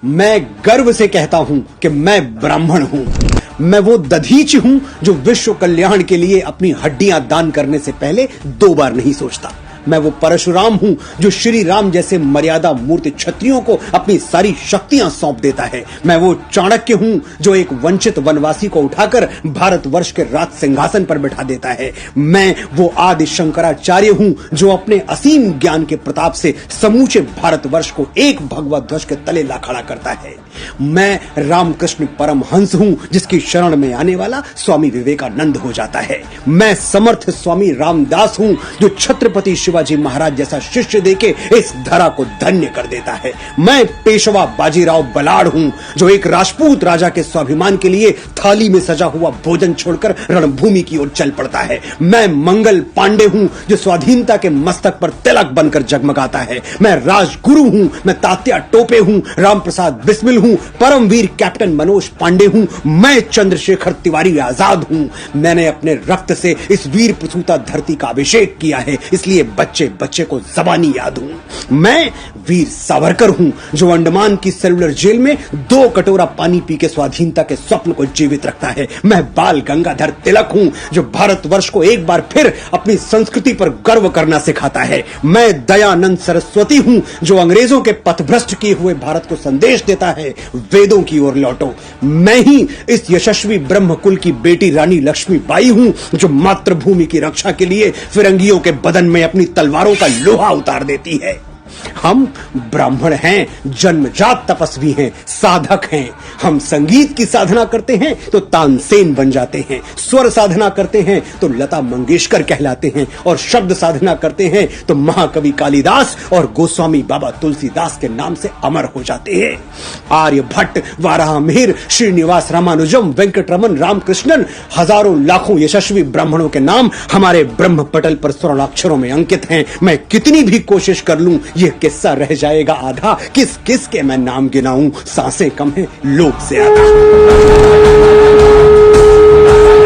मैं गर्व से कहता हूं कि मैं ब्राह्मण हूं। मैं वो दधीच हूं जो विश्व कल्याण के लिए अपनी हड्डियां दान करने से पहले 2 बार नहीं सोचता। मैं वो परशुराम हूं जो श्री राम जैसे मर्यादा मूर्ति क्षत्रियों को अपनी सारी शक्तियां सौंप देता है। मैं वो चाणक्य हूं जो एक वंचित वनवासी को उठाकर भारतवर्ष के राज सिंहासन पर बिठा देता है। मैं वो आदि शंकराचार्य हूं जो अपने असीम ज्ञान के प्रताप से समूचे भारतवर्ष को एक भगवा ध्वज के तले ला खड़ा करता है। मैं रामकृष्ण परमहंस हूं जिसकी शरण में आने वाला स्वामी विवेकानंद हो जाता है। मैं समर्थ स्वामी रामदास हूं जो छत्रपति शिवाजी महाराज जैसा शिष्य देके इस धरा को धन्य कर देता है। मैं पेशवा बाजीराव बलाड़ हूं जो एक राजपूत राजा के स्वाभिमान के लिए थाली में सजा हुआ भोजन छोड़कर रणभूमि की ओर चल पड़ता है। मैं मंगल पांडे हूं जो स्वाधीनता के मस्तक पर तिलक बनकर जगमगाता है। मैं राजगुरु हूं, मैं तात्या टोपे हूं, रामप्रसाद बिस्मिल हूं, परमवीर कैप्टन मनोज पांडे हूं, मैं चंद्रशेखर तिवारी आजाद हूं। मैंने अपने रक्त से इस वीर प्रसूता धरती का अभिषेक किया है, इसलिए बच्चे बच्चे को जबानी याद हूं। मैं वीर सावरकर हूं जो अंडमान की सेलुलर जेल में 2 कटोरा पानी पी के स्वाधीनता के स्वप्न को जीवित रखता है। मैं बाल गंगाधर तिलक हूं जो भारतवर्ष को एक बार फिर अपनी संस्कृति पर गर्व करना सिखाता है। मैं दयानंद सरस्वती हूं जो अंग्रेजों के पथभ्रष्ट किए हुए भारत को संदेश देता है, वेदों की ओर लौटो। मैं ही इस यशस्वी ब्रह्म कुल की बेटी रानी लक्ष्मीबाई हूं जो मातृभूमि की रक्षा के लिए फिरंगियों के बदन में अपनी तलवारों का लोहा उतार देती है। हम ब्राह्मण हैं, जन्मजात तपस्वी हैं, साधक हैं। हम संगीत की साधना करते हैं तो तानसेन बन जाते हैं, स्वर साधना करते हैं तो लता मंगेशकर कहलाते हैं, और शब्द साधना करते हैं तो महाकवि कालिदास और गोस्वामी बाबा तुलसीदास के नाम से अमर हो जाते हैं। आर्यभट्ट, वाराहमिहिर, श्रीनिवास रामानुजम, वेंकटरमन, रामकृष्णन, हजारों लाखों यशस्वी ब्राह्मणों के नाम हमारे ब्रह्म पटल पर स्वर्णाक्षरों में अंकित हैं। मैं कितनी भी कोशिश कर लूं ये किस्सा रह जाएगा आधा। किस किस के मैं नाम गिनाऊं, सांसें कम है लोग ज्यादा।